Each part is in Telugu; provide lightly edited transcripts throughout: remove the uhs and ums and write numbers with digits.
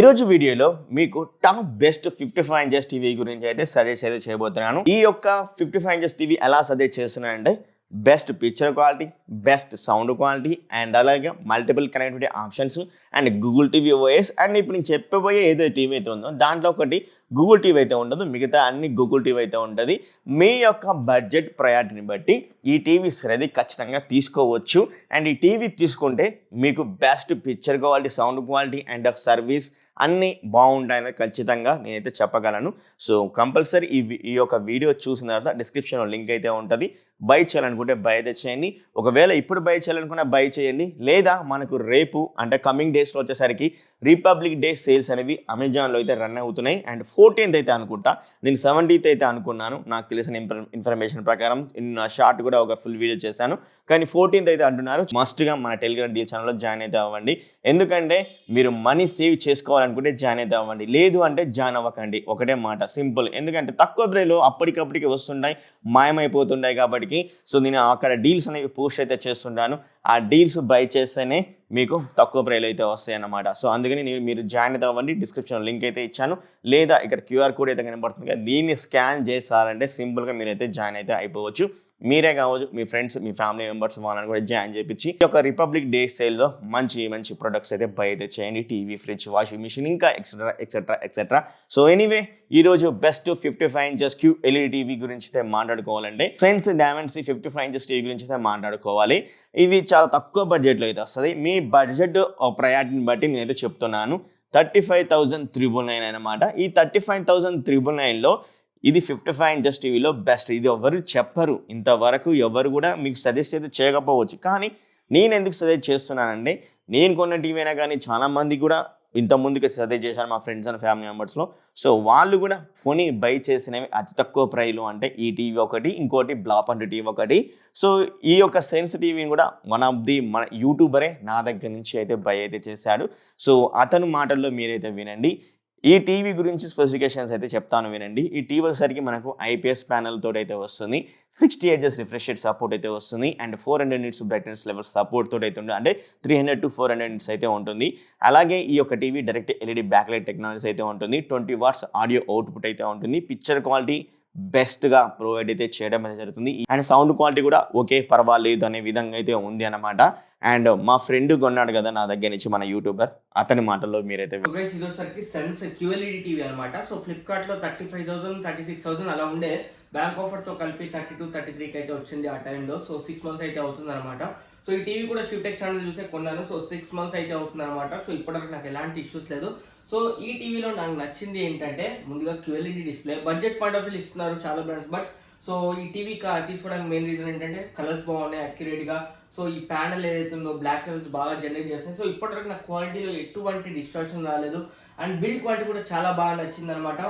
ఈరోజు వీడియోలో మీకు టాప్ బెస్ట్ 55 ఇంచెస్ టీవీ గురించి అయితే సజెస్ట్ అయితే చేయబోతున్నాను. ఈ యొక్క 55 ఇంచెస్ టీవీ ఎలా సజెస్ట్ చేస్తున్నానంటే best picture quality, best sound quality and అలాగే multiple connectivity options and Google TV OS and ఇప్పుడు నేను చెప్పబోయే ఏదైతే టీవీ అయితే ఉందో దాంట్లో ఒకటి గూగుల్ టీవీ అయితే ఉండదు, మిగతా అన్ని గూగుల్ టీవీ అయితే ఉంటుంది. మీ యొక్క బడ్జెట్ ప్రయారిటీని బట్టి ఈ టీవీస్ అనేది ఖచ్చితంగా తీసుకోవచ్చు. అండ్ ఈ టీవీ తీసుకుంటే మీకు best picture quality, sound quality and service అన్నీ బాగుంటాయని ఖచ్చితంగా నేనైతే చెప్పగలను. సో కంపల్సరీ ఈ యొక్క వీడియో చూసిన తర్వాత డిస్క్రిప్షన్లో లింక్ అయితే ఉంటుంది. బై చేయాలనుకుంటే బై అయితే చేయండి. ఒకవేళ ఇప్పుడు బై చేయాలనుకున్నా బై చేయండి, లేదా మనకు రేపు అంటే కమింగ్ డేస్లో వచ్చేసరికి రిపబ్లిక్ డే సేల్స్ అనేవి అమెజాన్లో అయితే రన్ అవుతున్నాయి. అండ్ 14th అయితే అనుకుంటా, నేను 17th అయితే అనుకున్నాను నాకు తెలిసిన ఇన్ఫర్మేషన్ ప్రకారం. షార్ట్ కూడా ఒక ఫుల్ వీడియో చేశాను, కానీ 14th అయితే అంటున్నారు. మస్ట్గా మన టెలిగ్రామ్ డీల్ ఛానల్లో జాయిన్ అయితే అవ్వండి. ఎందుకంటే మీరు మనీ సేవ్ చేసుకోవాలనుకుంటే జాయిన్ అయితే అవ్వండి, లేదు అంటే జాయిన్ అవ్వకండి. ఒకటే మాట, సింపుల్. ఎందుకంటే తక్కువ ధరలో అప్పటికప్పటికి వస్తుంటాయి, మాయమైపోతుంటాయి. కాబట్టి సో నేను అక్కడ డీల్స్ అనేవి పోస్ట్ అయితే చేస్తుంటాను. ఆ డీల్స్ బై చేస్తేనే మీకు తక్కువ ప్రైలు అయితే వస్తాయి అన్నమాట. సో అందుకని మీరు జాయిన్ అయితే అవ్వండి. డిస్క్రిప్షన్లో లింక్ అయితే ఇచ్చాను, లేదా ఇక్కడ క్యూఆర్ కోడ్ అయితే కనబడుతుంది కదా, దీన్ని స్కాన్ చేసారంటే సింపుల్గా మీరైతే జాయిన్ అయితే అయిపోవచ్చు. మీరే కావచ్చు, మీ ఫ్రెండ్స్, మీ ఫ్యామిలీ మెంబర్స్ వాళ్ళని కూడా జాయిన్ చేయించి ఈ యొక్క రిపబ్లిక్ డే సేల్లో మంచి ప్రొడక్ట్స్ అయితే బై అయితే చేయండి. టీవీ, ఫ్రిడ్జ్, వాషింగ్ మిషన్, ఇంకా ఎక్సెట్రా. సో ఎనీవే, ఈరోజు బెస్ట్ 55 ఇంచెస్ QLED టీవీ గురించి అయితే మాట్లాడుకోవాలంటే సెన్స్ డైమెన్సీ 55 ఇంచెస్ టీవీ గురించి అయితే మాట్లాడుకోవాలి. ఇవి చాలా తక్కువ బడ్జెట్లో అయితే వస్తుంది. మీ బడ్జెట్ ప్రయారిటీని బట్టి నేనైతే చెప్తున్నాను. 35,999 అనమాట. ఈ 35,999లో ఇది 55 ఇంచెస్ టీవీలో బెస్ట్. ఇది ఎవరు చెప్పరు, ఇంతవరకు ఎవరు కూడా మీకు సజెస్ట్ అయితే చేయకపోవచ్చు. కానీ నేను ఎందుకు సజెస్ట్ చేస్తున్నానంటే, నేను కొన్న టీవీ అయినా కానీ చాలామంది కూడా ఇంత ముందుకు సజెస్ట్ చేశాను, మా ఫ్రెండ్స్ అండ్ ఫ్యామిలీ మెంబర్స్లో. సో వాళ్ళు కూడా కొని బై చేసినవి అతి తక్కువ ప్రైస్లో అంటే ఈ టీవీ ఒకటి, ఇంకోటి బ్లాక్ అండ్ టీవీ ఒకటి. సో ఈ యొక్క సెన్స్ టీవీని కూడా మన యూట్యూబరే నా దగ్గర నుంచి అయితే బై అయితే చేశాడు. సో అతను మాటల్లో మీరైతే వినండి. ఈ టీవీ గురించి స్పెసిఫికేషన్స్ అయితే చెప్తాను, వినండి. ఈ టీవీ వచ్చేసరికి మనకు IPS ప్యానల్ తోటి అయితే వస్తుంది, 60 Hz రిఫ్రెష్ రేట్ సపోర్ట్ అయితే వస్తుంది, and 400 nits brightness level support తోటి అయితే ఉంటుంది. అంటే 300 to 400 nits అయితే ఉంటుంది. అలాగే ఈ యొక్క TV direct LED backlight technology అయితే ఉంటుంది. 20 watts ఆడియో అవుట్పుట్ అయితే ఉంటుంది. పిక్చర్ క్వాలిటీ బెస్ట్గా ప్రొవైడ్ అయితే చేయడం అనేది జరుగుతుంది. అండ్ సౌండ్ క్వాలిటీ కూడా ఓకే, పర్వాలేదు అనే విధంగా అయితే ఉంది అనమాట. అండ్ మా ఫ్రెండ్ కొన్నాడు కదా నా దగ్గర నుంచి, మన యూట్యూబర్, అతని మాటల్లో మీరైతే ఇదొసరికి సెన్స్ QLED టీవీ అనమాట. సో ఫ్లిప్కార్ట్ లో 35,000 36,000 అలా ఉండే, బ్యాంక్ ఆఫర్ తో కలిపి 32-33 అయితే వచ్చింది ఆ టైంలో. సో 6 months అయితే అవుతుంది అనమాట. సో ఈ టీవీ కూడా షిఫ్టెక్ ఛానల్ చూసే కొన్నాను. సో 6 months అయితే అవుతుంది అనమాట. సో ఇప్పటివరకు నాకు ఎలాంటి ఇష్యూస్ లేదు. సో ఈ టీవీలో నాకు నచ్చింది ఏంటంటే, ముందుగా QLED display, budget point of view ఇస్తున్నారు చాలా బ్రాండ్స్. బట్ సో ఈ టీవీ తీసుకోవడానికి మెయిన్ రీజన్ ఏంటంటే కలర్స్ బాగున్నాయి, అక్యురేట్గా. సో ఈ ప్యానల్ ఏదైతే ఉందో బ్లాక్ కలర్స్ బాగా జనరేట్ చేస్తున్నాయి. సో ఇప్పటివరకు నాకు క్వాలిటీలో ఎటువంటి డిస్ట్రాక్షన్ రాలేదు. అండ్ బిల్డ్ క్వాలిటీ కూడా చాలా బాగా నచ్చింది అనమాట.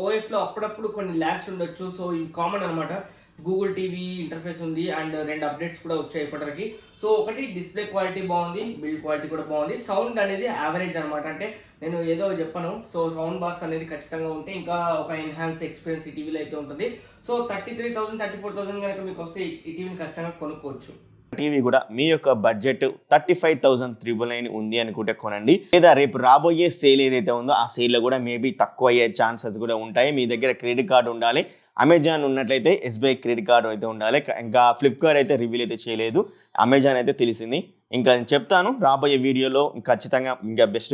ఓఎస్లో అప్పుడప్పుడు కొన్ని ల్యాగ్స్ ఉండొచ్చు, సో ఇది కామన్ అనమాట. గూగుల్ టీవీ ఇంటర్ఫేస్ ఉంది అండ్ 2 అప్డేట్స్ కూడా వచ్చాయి ఇప్పటివరకు. సో ఒకటి డిస్ప్లే క్వాలిటీ బాగుంది, బిల్డ్ క్వాలిటీ కూడా బాగుంది. సౌండ్ అనేది యావరేజ్ అనమాట. అంటే నేను ఏదో చెప్పను, సో సౌండ్ బాక్స్ అనేది ఖచ్చితంగా ఉంటే ఇంకా ఒక ఎన్హాన్స్ ఎక్స్పీరియన్స్ ఈ టీవీలో అయితే ఉంటుంది. సో 33,000 34,000 కనుక మీకు వస్తే ఈ టీవీని ఖచ్చితంగా కొనుక్కోవచ్చు. టీవీ కూడా మీ యొక్క బడ్జెట్ 35,999 ఉంది అనుకుంటే కొనండి, లేదా రేపు రాబోయే సేల్ ఏదైతే ఉందో ఆ సేల్లో కూడా మేబీ తక్కువ అయ్యే ఛాన్సెస్ కూడా ఉంటాయి. మీ దగ్గర క్రెడిట్ కార్డు ఉండాలి, అమెజాన్ ఉన్నట్లయితే SBI క్రెడిట్ కార్డు అయితే ఉండాలి. ఇంకా ఫ్లిప్కార్ట్ అయితే రివీల్ అయితే చేయలేదు, అమెజాన్ అయితే తెలిసింది. ఇంకా నేను చెప్తాను రాబోయే వీడియోలో ఖచ్చితంగా. ఇంకా బెస్ట్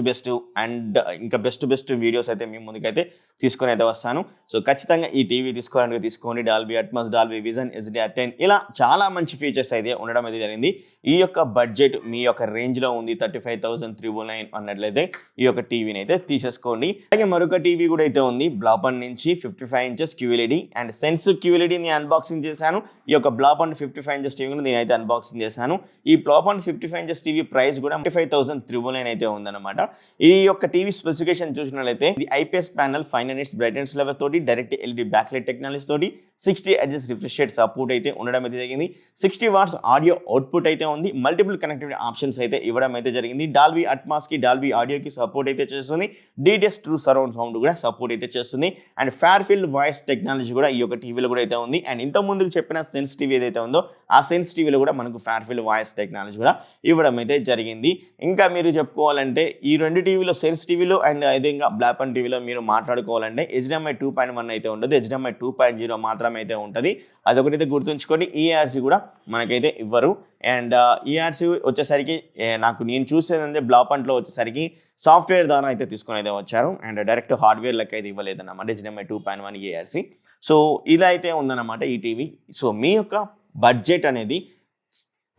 అండ్ ఇంకా బెస్ట్ వీడియోస్ అయితే మీ ముందుకైతే తీసుకొని అయితే వస్తాను. సో ఖచ్చితంగా ఈ టీవీ తీసుకోవాలంటే తీసుకోండి. Dolby Atmos, Dolby vision, HDR10 ఇలా చాలా మంచి ఫీచర్స్ అయితే ఉండడం అయితే జరిగింది. ఈ యొక్క బడ్జెట్ మీ యొక్క రేంజ్లో ఉంది, 35,999 అన్నట్లయితే ఈ యొక్క టీవీని అయితే తీసేసుకోండి. అలాగే మరొక టీవీ కూడా అయితే ఉంది, బ్లాపన్ నుంచి 55 inches QLED and sense QLED ని అన్బాక్సింగ్ చేశాను. ఈ యొక్క బ్లాపన్ 55 ఇంచెస్ టీవీ కూడా నేనైతే అన్బాక్సింగ్ చేశాను. ఈ బ్లాపన్ 55 ఇంచెస్ టీవీ ప్రైస్ కూడా 35,999 అయితే ఉందన్నమాట. ఈ యొక్క టీవీ స్పెసిఫికేషన్ చూసినట్లయితే ఇది IPS panel, 500 nits brightness level తోటి, డైరెక్ట్ LED బ్యాక్లైట్ టెక్నాలజీ తోటి, 60 Hz రిఫ్రెష్ రేట్ సపోర్ట్ అయితే ఉండడం అయితే జరిగింది. 60 watts ఆడియో అవుట్పుట్ అయితే ఉంది. మల్టిపుల్ కనెక్టివిటీ ఆప్షన్స్ అయితే ఇవ్వడం అయితే జరిగింది. డాల్బీ అట్మాస్ కి, డాల్బీ ఆడియోకి సపోర్ట్ అయితే చేస్తుంది. DTS ట్రూ సరౌండ్ సౌండ్ కూడా సపోర్ట్ అయితే చేస్తుంది. And fair field voice technology కూడా ఈ యొక్క టీవీలో కూడా అయితే ఉంది. అండ్ ఇంత ముందుకు చెప్పిన సెన్స్ టీవీ ఏదైతే ఉందో ఆ సెన్స్ టీవీలో కూడా మనకు ఫార్ఫిల్ వాయిస్ టెక్నాలజీ కూడా ఇవ్వడం అయితే జరిగింది. ఇంకా మీరు చెప్పుకోవాలంటే ఈ రెండు టీవీలో సెన్స్ టీవీలో అండ్ అదేవిధంగా బ్లాక్ అండ్ టీవీలో మీరు మాట్లాడుకోవాలంటే HDMI 2.1 అయితే ఉండదు, HDMI 2.0 మాత్రమే అయితే ఉంటుంది. అదొకటైతే గుర్తుంచుకోండి. ఈఆర్సీ కూడా మనకైతే ఇవ్వరు. అండ్ ఈఆర్సీ వచ్చేసరికి నేను చూసేదంటే బ్లాక్ అంట్లో వచ్చేసరికి సాఫ్ట్వేర్ ద్వారా అయితే తీసుకొని అయితే వచ్చారు అండ్ డైరెక్ట్ హార్డ్వేర్ లెక్క అయితే ఇవ్వలేదన్నమాట HDMI 2.1 ఈఆర్సీ. సో ఇలా అయితే ఉందన్నమాట ఈ టీవీ. సో మీ యొక్క బడ్జెట్ అనేది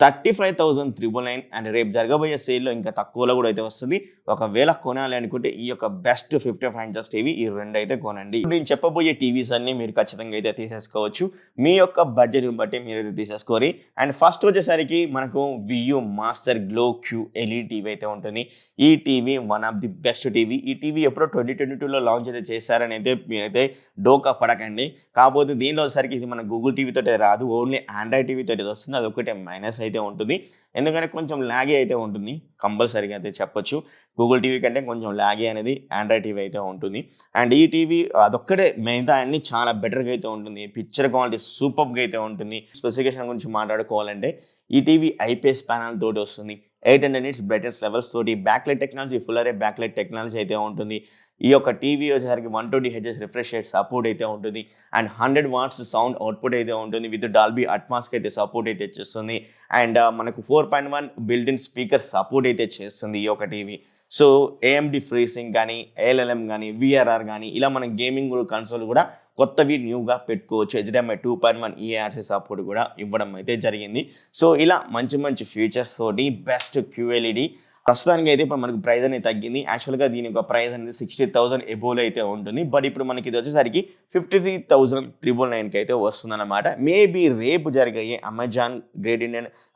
35,999 అండ్ రేపు జరగబోయే సేల్లో ఇంకా తక్కువలో కూడా అయితే వస్తుంది. ఒకవేళ కొనాలి అనుకుంటే ఈ యొక్క బెస్ట్ 55 ఇంచెస్ టీవీ ఈ రెండు అయితే కొనండి. నేను చెప్పబోయే టీవీస్ అన్ని మీరు ఖచ్చితంగా అయితే తీసేసుకోవచ్చు. మీ యొక్క బడ్జెట్ బట్టి మీరు అయితే తీసేసుకోరి. అండ్ ఫస్ట్ వచ్చేసరికి మనకు Vu master Glo Q LED TV అయితే ఉంటుంది. ఈ TV one of the best TV. ఈ టీవీ ఎప్పుడో 2022లో లాంచ్ అయితే చేశారని అయితే మీరైతే డోకా పడకండి. కాకపోతే దీనిలో వచ్చేసరికి ఇది మన గూగుల్ టీవీతో రాదు, ఓన్లీ ఆండ్రాయిడ్ టీవీతో వస్తుంది. అదొకటే మైనస్ అయితే ఉంటుంది. ఎందుకంటే కొంచెం ల్యాగీ అయితే ఉంటుంది, కంపల్సరీగా అయితే చెప్పొచ్చు. గూగుల్ టీవీ కంటే కొంచెం ల్యాగీ అనేది ఆండ్రాయిడ్ టీవీ అయితే ఉంటుంది. అండ్ ఈ టీవీ అదొక్కటే, మిగతా అన్ని చాలా బెటర్గా అయితే ఉంటుంది. పిక్చర్ క్వాలిటీ సూపర్గా అయితే ఉంటుంది. స్పెసిఫికేషన్ గురించి మాట్లాడుకోవాలంటే ఈ టీవీ ఐపీఎస్ ప్యానల్ తోటి వస్తుంది. 800 nits బ్రైట్నెస్ లెవెల్స్ తోటి backlight technology, full array backlight technology అయితే ఉంటుంది. ఈ యొక్క టీవీ వచ్చేసరికి 120 Hz రిఫ్రెష్ రేట్ సపోర్ట్ అయితే ఉంటుంది. అండ్ 100 watts సౌండ్ అవుట్పుట్ అయితే ఉంటుంది. విత్ డాల్బీ అట్మాస్కి అయితే సపోర్ట్ అయితే చేస్తుంది. అండ్ మనకు 4.1 బిల్ట్-ఇన్ స్పీకర్ సపోర్ట్ అయితే చేస్తుంది ఈ యొక్క టీవీ. సో AMD ఫ్రీసింగ్ కానీ, ALLM కానీ, VRR కానీ ఇలా మన గేమింగ్ కన్సోల్ కూడా కొత్తవి న్యూగా పెట్టుకోవచ్చు. HDMI 2.1 ఈఆర్సీ సపోర్ట్ కూడా ఇవ్వడం అయితే జరిగింది. సో ఇలా మంచి మంచి ఫీచర్స్ తోటి బెస్ట్ QLED. ప్రస్తుతానికి అయితే ఇప్పుడు మనకు ప్రైస్ అనేది తగ్గింది. యాక్చువల్గా దీని యొక్క ప్రైస్ అనేది 60,000 ఎబోలో అయితే ఉంటుంది. బట్ ఇప్పుడు మనకి ఇది వచ్చేసరికి 53,999కి అయితే వస్తుందన్నమాట. మేబీ రేపు జరిగే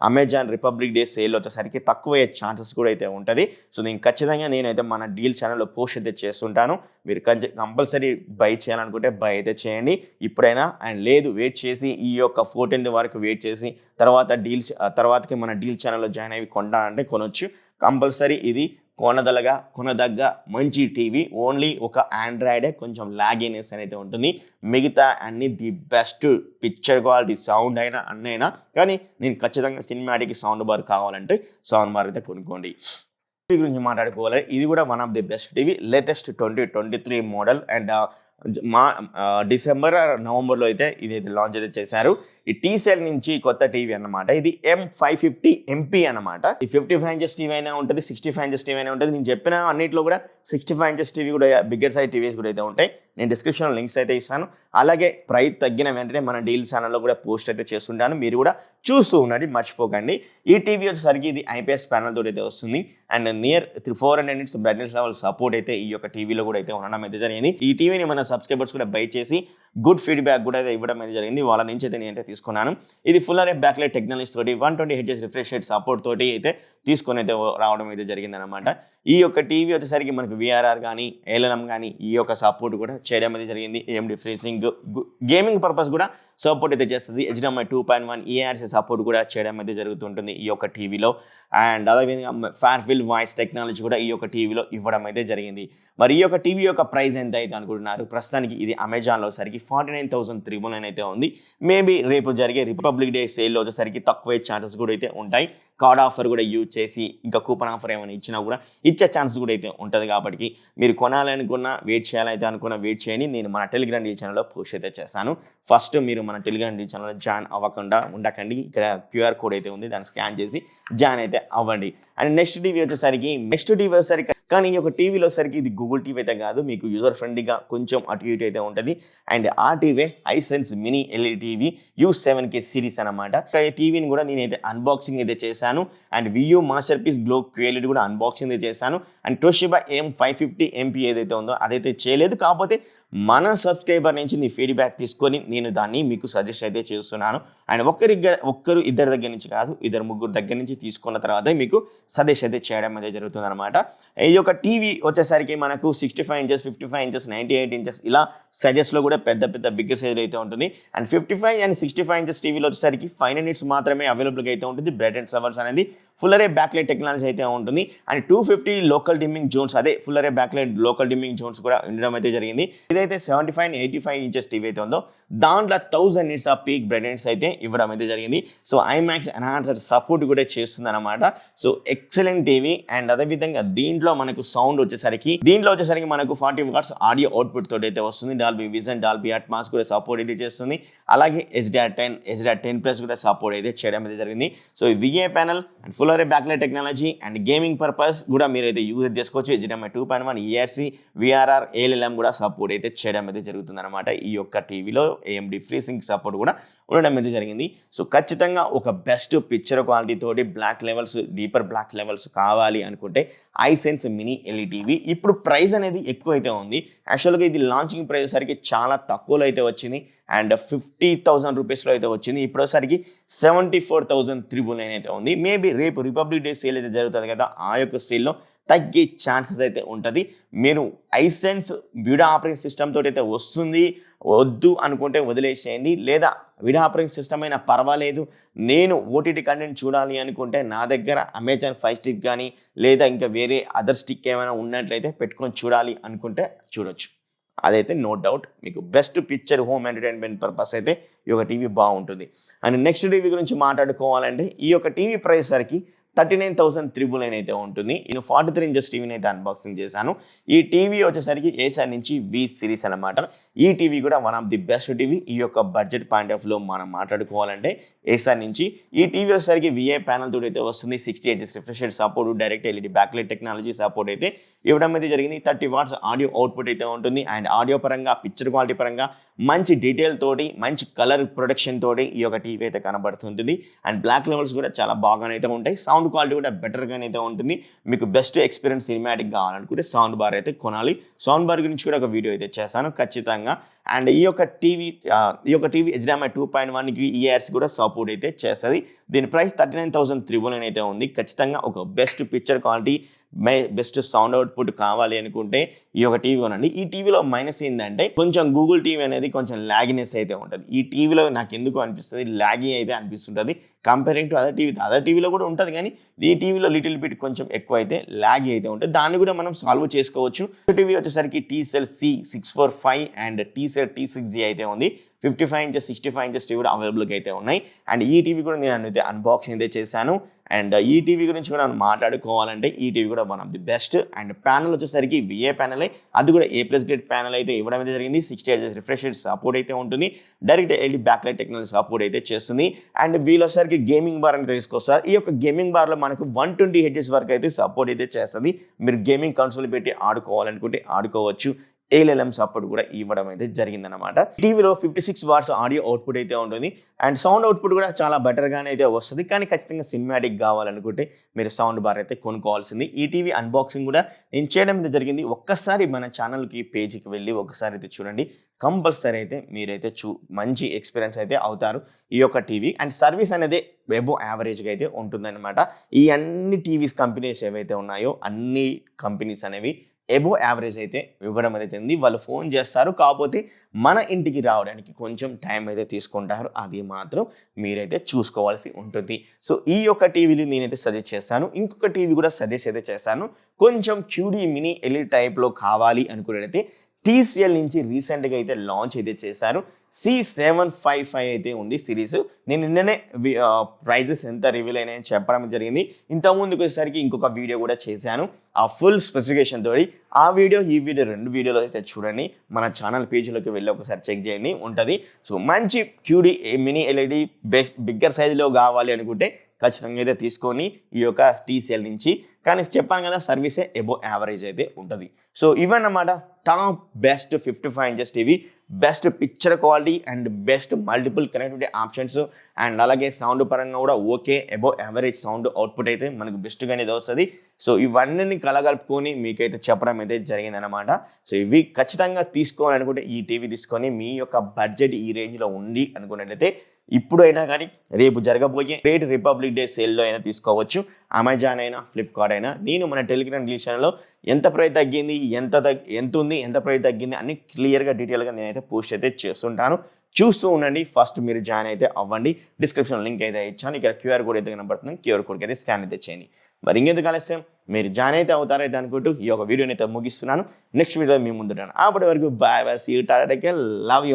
అమెజాన్ రిపబ్లిక్ డే సేల్ వచ్చేసరికి తక్కువ అయ్యే ఛాన్సెస్ కూడా అయితే ఉంటుంది. సో నేనైతే మన డీల్ ఛానల్లో పోస్ట్ అయితే చేస్తుంటాను. మీరు కంపల్సరీ బై చేయాలనుకుంటే బై అయితే చేయండి ఇప్పుడైనా. అండ్ లేదు వెయిట్ చేసి ఈ యొక్క 14th వరకు వెయిట్ చేసి తర్వాతకి మన డీల్ ఛానల్లో జాయిన్ అయ్యి కొంటా అంటే కొనొచ్చు. కంపల్సరీ ఇది కొనదగ్గ మంచి టీవీ. ఓన్లీ ఒక ఆండ్రాయిడే కొంచెం లాగీనెస్ అనేది ఉంటుంది. మిగతా అన్ని the best picture quality, sound అయినా అన్నైనా. కానీ నేను ఖచ్చితంగా సినిమాటిక్ సౌండ్ బార్ కావాలంటే సౌండ్ బార్ అయితే కొనుక్కోండి. టీవీ గురించి మాట్లాడుకోవాలి, ఇది కూడా one of the best TV. Latest 2023 model and December నవంబర్లో అయితే ఇదైతే లాంచ్ అయితే చేశారు. ఈ టీసెల్ నుంచి కొత్త టీవీ అన్నమాట. ఇది M550 MP అన్నమాట. ఈ 55 ఇంచెస్ టీవీ అయినా ఉంటుంది, 65 ఇంచెస్ టీవీ అయినా ఉంటుంది. నేను చెప్పిన అన్నింటిలో కూడా 65 ఇంచెస్ టీవీ కూడా, బిగ్గర్ సైజ్ టీవీస్ కూడా అయితే ఉంటాయి. నేను డిస్క్రిప్షన్లో లింక్స్ అయితే ఇస్తాను. అలాగే ప్రైస్ తగ్గిన వెంటనే మన డీల్ ఛానల్లో కూడా పోస్ట్ అయితే చేస్తుంటాను. మీరు కూడా చూస్తూ ఉండండి, మర్చిపోకండి. ఈ టీవీ వచ్చేసరికి ఇది ఐపీఎస్ ప్యానల్ తోటి అయితే వస్తుంది. And near 400 nits brightness level support అయితే ఈ యొక్క టీవీలో కూడా అయితే ఉండడం అయితే జరిగింది. ఈ టీవీని మన సబ్స్క్రైబర్స్ కూడా బై చేసి గుడ్ ఫీడ్బ్యాక్ కూడా అయితే ఇవ్వడం అయితే జరిగింది. వాళ్ళ నుంచి అయితే నేనైతే తీసుకున్నాను. ఇది ఫుల్ అరే బ్యాక్లైట్ టెక్నాలజీ తోటి 120 Hz రిఫ్రెష్ రేట్ సపోర్ట్ తోటి అయితే తీసుకొని అయితే రావడం అయితే జరిగింది అనమాట. ఈ యొక్క టీవీ వచ్చేసరికి మనకు VRR కానీ, ALLM కానీ ఈ యొక్క సపోర్ట్ కూడా చేయడం అయితే జరిగింది. AMD ఫ్రీసింగ్, గేమింగ్ పర్పస్ కూడా సపోర్ట్ అయితే చేస్తుంది. HDMI 2.1 ఈఆర్సీ సపోర్ట్ కూడా చేయడం అయితే జరుగుతుంటుంది ఈ యొక్క టీవీలో. అండ్ అదేవిధంగా ఫార్ఫిల్ వాయిస్ టెక్నాలజీ కూడా ఈ యొక్క టీవీలో ఇవ్వడం అయితే జరిగింది. మరి ఈ యొక్క టీవీ యొక్క ప్రైస్ ఎంత అయితే అనుకుంటున్నారు? ప్రస్తుతానికి ఇది అమెజాన్లో సరికి 49,399 అయితే ఉంది. మేబీ రేపు జరిగే రిపబ్లిక్ డే సేల్లో వచ్చేసరికి తక్కువ ఛాన్సెస్ కూడా అయితే ఉంటాయి. కార్డ్ ఆఫర్ కూడా యూజ్ చేసి ఇంకా కూపన్ ఆఫర్ ఏమైనా ఇచ్చినా కూడా ఇచ్చే ఛాన్స్ కూడా అయితే ఉంటుంది. కాబట్టి మీరు కొనాలనుకున్నా, వెయిట్ చేయాలైతే అనుకున్నా వెయిట్ చేయండి. నేను మన టెలిగ్రామ్ డీల్ ఛానల్లో పోస్ట్ అయితే చేస్తాను. ఫస్ట్ మీరు మన టెలిగ్రామ్ డీల్ ఛానల్లో జాయిన్ అవ్వకుండా ఉండకండి. ఇక్కడ QR కోడ్ అయితే ఉంది, దాన్ని స్కాన్ చేసి జాయిన్ అయితే అవ్వండి. అండ్ నెక్స్ట్ టీవీ వచ్చేసరికి కానీ ఈ యొక్క టీవీలో సరికి ఇది గూగుల్ టీవీ అయితే కాదు, మీకు యూజర్ ఫ్రెండ్లీగా కొంచెం అటు ఇటు అయితే ఉంటుంది. అండ్ ఆ TV Hisense mini LED TV U7K series అనమాట. ఈ టీవీని కూడా నేనైతే అన్బాక్సింగ్ అయితే చేశాను. And Vu Masterpiece Glo QLED కూడా అన్బాక్సింగ్ అయితే చేశాను. అండ్ టోషిబా M550 MP ఏదైతే ఉందో అదైతే చేయలేదు. కాకపోతే మన సబ్స్క్రైబర్ నుంచి నీ ఫీడ్బ్యాక్ తీసుకొని నేను దాన్ని మీకు సజెస్ట్ అయితే చేస్తున్నాను. అండ్ ఇద్దరి దగ్గర నుంచి కాదు, 2-3 దగ్గర నుంచి తీసుకున్న తర్వాత మీకు సజెస్ట్ అయితే చేయడం అయితే జరుగుతుంది అనమాట. ఈ యొక్క టీవీ వచ్చేసరికి మనకు 65 ఇంచెస్, 55 ఇంచెస్, 98 ఇంచెస్ ఇలా సైజెస్లో కూడా పెద్ద బిగ్గర్ సైజ్ అయితే ఉంటుంది. అండ్ 55 అండ్ 65 ఇంచెస్ టీవీలో వచ్చేసరికి 5 nits మాత్రమే అవైలబుల్గా అయితే ఉంటుంది. బ్రైట్నెస్ లెవెల్స్ అనేది ఫుల్ అరే బ్యాక్లైట్ టెక్నాలజీ అయితే ఉంటుంది అండ్ 250 లోకల్ డిమ్మింగ్ జోన్స్, అదే full array backlight local dimming Jones కూడా ఉండడం అయితే జరిగింది. ఇదైతే 75 and 85 ఇంచెస్ టీవీ అయితే ఉందో దాంట్లో 1000 nits ఆఫ్ పీక్ బ్రైట్నెస్ అయితే ఇవ్వడం అయితే జరిగింది. సో ఐమాక్స్ ఎన్హాన్సర్ సపోర్ట్ కూడా చేస్తుంది అనమాట. So excellent TV. అండ్ అదేవిధంగా దీంట్లో మనకు సౌండ్ వచ్చేసరికి మనకు 40 watts ఆడియో అవుట్పుట్ తోటి అయితే వస్తుంది. డాల్బీ విజన్, డాల్బీ అట్మాస్ కూడా సపోర్ట్ అయితే చేస్తుంది. అలాగే HDR10+ కూడా సపోర్ట్ అయితే చేయడం అయితే జరిగింది. So VA panel and full array backlight technology and gaming purpose కూడా మీరు అయితే యూజ్ చేసుకోవచ్చు. HDMI 2.1 ERC VRR ALLM కూడా సపోర్ట్ అయితే చేయడం అయితే జరుగుతుంది అనమాట. ఈ యొక్క టీవీలో AMD FreeSync సపోర్ట్ కూడా ఉండడం అయితే జరిగింది. సో ఖచ్చితంగా ఒక బెస్ట్ పిక్చర్ క్వాలిటీ తోటి black levels, deeper black levels కావాలి అనుకుంటే iSense మినీ LED టీవీ. ఇప్పుడు ప్రైస్ అనేది ఎక్కువ అయితే ఉంది. యాక్చువల్గా ఇది లాంచింగ్ ప్రైస్ సరికి చాలా తక్కువలో అయితే వచ్చింది అండ్ 50,000 రూపీస్లో అయితే వచ్చింది. ఇప్పుడు సరికి 74,399 అయితే ఉంది. మేబీ రేపు రిపబ్లిక్ డే సేల్ అయితే జరుగుతుంది కదా, ఆ యొక్క సేల్లో తగ్గే ఛాన్సెస్ అయితే ఉంటుంది. మీరు iSense విడా ఆపరేటింగ్ సిస్టమ్ తోటి అయితే వస్తుంది, వద్దు అనుకుంటే వదిలేసేయండి. లేదా విడా ఆపరేటింగ్ సిస్టమ్ అయినా పర్వాలేదు, నేను OTT కంటెంట్ చూడాలి అనుకుంటే నా దగ్గర అమెజాన్ ఫైర్ స్టిక్ కానీ లేదా ఇంకా వేరే అదర్ స్టిక్ ఏమైనా ఉన్నట్లయితే పెట్టుకొని చూడాలి అనుకుంటే చూడొచ్చు. అదైతే నో డౌట్ మీకు best picture home entertainment purpose అయితే ఈ యొక్క టీవీ బాగుంటుంది. అండ్ నెక్స్ట్ టీవీ గురించి మాట్లాడుకోవాలంటే ఈ యొక్క టీవీ ప్రైస్ సరికి 39,399 అయితే ఉంటుంది. నేను 43 ఇంచెస్ టీవీని అయితే అన్బాక్సింగ్ చేశాను. ఈ టీవీ వచ్చేసరికి ఏసర్ నుంచి V సిరీస్ అనమాట. ఈ టీవీ కూడా one of the best TV. ఈ యొక్క బడ్జెట్ పాయింట్ ఆఫ్ లో మనం మాట్లాడుకోవాలంటే ఏసర్ నుంచి ఈ టీవీ వచ్చేసరికి VA ప్యానల్ తోటి అయితే వస్తుంది. 60 Hz refresh rate support, direct LED backlight technology support అయితే ఇవ్వడం అయితే జరిగింది. 30 watts ఆడియో అవుట్పుట్ అయితే ఉంటుంది. అండ్ ఆడియో పరంగా, పిక్చర్ క్వాలిటీ పరంగా మంచి డీటెయిల్ తోటి, మంచి కలర్ ప్రొడక్షన్ తోటి ఈ యొక్క టీవీ అయితే కనబడుతుంటుంది. అండ్ బ్లాక్ లెవెల్స్ కూడా చాలా బాగానైతే ఉంటాయి. సౌండ్ క్వాలిటీ కూడా బెటర్గానే అయితే ఉంటుంది. మీకు బెస్ట్ ఎక్స్పీరియన్స్ సినిమాటిక్ కావాలనుకుంటే సౌండ్ బార్ అయితే కొనాలి. సౌండ్ బార్ గురించి కూడా ఒక వీడియో అయితే చేశాను ఖచ్చితంగా. అండ్ ఈ యొక్క టీవీ HDMI 2.1కి ERC కూడా సపోర్ట్ అయితే చేస్తుంది. దీని ప్రైస్ 39,399 అయితే ఉంది. ఖచ్చితంగా ఒక best picture quality, best sound output కావాలి అనుకుంటే ఈ యొక్క టీవీ కొనండి. ఈ టీవీలో మైనస్ ఏంటంటే కొంచెం గూగుల్ టీవీ అనేది కొంచెం లాగినెస్ అయితే ఉంటుంది. ఈ టీవీలో నాకు ఎందుకు అనిపిస్తుంది, లాగి అయితే అనిపిస్తుంటుంది కంపేరింగ్ టు అదర్ టీవీలో కూడా ఉంటుంది, కానీ ఈ టీవీలో లిటిల్ బిట్ కొంచెం ఎక్కువ అయితే లాగి అయితే ఉంటుంది. దాన్ని కూడా మనం సాల్వ్ చేసుకోవచ్చు. టీవీ వచ్చేసరికి TCL C645 and TCL T6G అయితే ఉంది. 55 inches 65 inches టీవీ కూడా అవైలబుల్గా అయితే ఉన్నాయి. అండ్ ఈ టీవీ కూడా నేను అయితే అన్బాక్సింగ్ అయితే చేశాను. అండ్ ఈ టీవీ గురించి కూడా మాట్లాడుకోవాలంటే ఈ టీవీ కూడా one of the best. And panel వచ్చేసరికి VA ప్యానల్, అది కూడా A+ గ్రేడ్ ప్యానల్ అయితే ఇవ్వడం అయితే జరిగింది. 60 Hz రిఫ్రెష్ రేట్ సపోర్ట్ అయితే ఉంటుంది. Direct LED backlight technology support అయితే చేస్తుంది. అండ్ వీళ్ళు వచ్చేసరికి గేమింగ్ బార్ అని తీసుకొస్తారు. ఈ యొక్క గేమింగ్ బార్లో మనకు 120 Hz వరకు అయితే సపోర్ట్ అయితే చేస్తుంది. మీరు గేమింగ్ కన్సోల్ పెట్టి ఆడుకోవాలనుకుంటే ఆడుకోవచ్చు. ALLM సపోర్ట్ కూడా ఇవ్వడం అయితే జరిగిందనమాట. టీవీలో 56 watts ఆడియో అవుట్పుట్ అయితే ఉంటుంది. అండ్ సౌండ్ అవుట్పుట్ కూడా చాలా బెటర్గానే అయితే వస్తుంది. కానీ ఖచ్చితంగా సినిమాటిక్ కావాలనుకుంటే మీరు సౌండ్ బార్ అయితే కొనుక్కోవాల్సింది. ఈ టీవీ అన్బాక్సింగ్ కూడా నేను చేయడం అయితే జరిగింది. ఒక్కసారి మన ఛానల్కి పేజీకి వెళ్ళి ఒకసారి అయితే చూడండి. కంపల్సరీ అయితే మీరైతే మంచి ఎక్స్పీరియన్స్ అయితే అవుతారు ఈ యొక్క టీవీ. అండ్ సర్వీస్ అనేది అబోవ్ యావరేజ్గా అయితే ఉంటుందన్నమాట. ఈ అన్ని టీవీస్ కంపెనీస్ ఏవైతే ఉన్నాయో అన్ని కంపెనీస్ అనేవి అబోవ్ యావరేజ్ అయితే ఇవ్వడం అయితే ఉంది. వాళ్ళు ఫోన్ చేస్తారు, కాకపోతే మన ఇంటికి రావడానికి కొంచెం టైం అయితే తీసుకుంటారు. అది మాత్రం మీరైతే చూసుకోవాల్సి ఉంటుంది. సో ఈ యొక్క టీవీని నేనైతే సజెస్ట్ చేస్తాను. ఇంకొక టీవీ కూడా సజెస్ట్ అయితే చేశాను. కొంచెం QD మినీ LED టైప్లో కావాలి అనుకున్నట్లయితే TCL నుంచి రీసెంట్గా అయితే లాంచ్ అయితే చేశారు. C755 అయితే ఉంది సిరీస్. నేను నిన్ననే ప్రైజెస్ ఎంత రివీల్ అయినాయని చెప్పడం జరిగింది. ఇంతకుముందుకు వచ్చేసరికి ఇంకొక వీడియో కూడా చేశాను ఆ ఫుల్ స్పెసిఫికేషన్ తోటి. ఆ వీడియో ఈ వీడియో 2 వీడియోలు అయితే చూడండి. మన ఛానల్ పేజీలోకి వెళ్ళి ఒకసారి చెక్ చేయండి, ఉంటుంది. సో మంచి QD మినీ LED బిగ్గర్ సైజులో కావాలి అనుకుంటే ఖచ్చితంగా అయితే తీసుకొని ఈ యొక్క TCL నుంచి. కానీ చెప్పాను కదా, సర్వీసే అబోవ్ యావరేజ్ అయితే ఉంటుంది. సో ఇవన్నమాట top best 55 inches TV, best picture quality and best multiple connectivity options. And అలాగే సౌండ్ పరంగా కూడా okay, above average sound output అయితే మనకు బెస్ట్గానే వస్తుంది. సో ఇవన్నీ కలగలుపుకొని మీకైతే చెప్పడం అయితే జరిగిందనమాట. సో ఇవి ఖచ్చితంగా తీసుకోవాలనుకుంటే ఈ టీవీ తీసుకొని మీ యొక్క బడ్జెట్ ఈ రేంజ్లో ఉంది అనుకున్నట్లయితే ఇప్పుడైనా కానీ రేపు జరగబోయే గ్రేట్ రిపబ్లిక్ డే సేల్లో అయినా తీసుకోవచ్చు. అమెజాన్ అయినా, ఫ్లిప్కార్ట్ అయినా. నేను మన టెలిగ్రామ్ రిలీజ్ ఛానల్లో ఎంత ప్రైస్ తగ్గింది, ఎంత ఉంది, ఎంత ప్రైస్ తగ్గింది అన్ని క్లియర్గా డీటెయిల్గా నేనైతే పోస్ట్ అయితే చేస్తుంటాను. చూస్తూ ఉండండి. ఫస్ట్ మీరు జాయిన్ అయితే అవ్వండి. డిస్క్రిప్షన్ లింక్ అయితే ఇచ్చాను. ఇక్కడ క్యూఆర్ కోడ్ అయితే కనబడుతుంది. క్యూఆర్ కోడ్కి అయితే స్కాన్ అయితే చేయండి. మరి ఇంకెందుకు ఆలస్యం, మీరు జాయిన్ అయితే అవుతారైతే అనుకుంటూ ఈ యొక్క వీడియోని అయితే ముగిస్తున్నాను. నెక్స్ట్ వీడియో మీ ముందుంటాను. అప్పటి వరకు bye bye, see you, tata, take care, love you.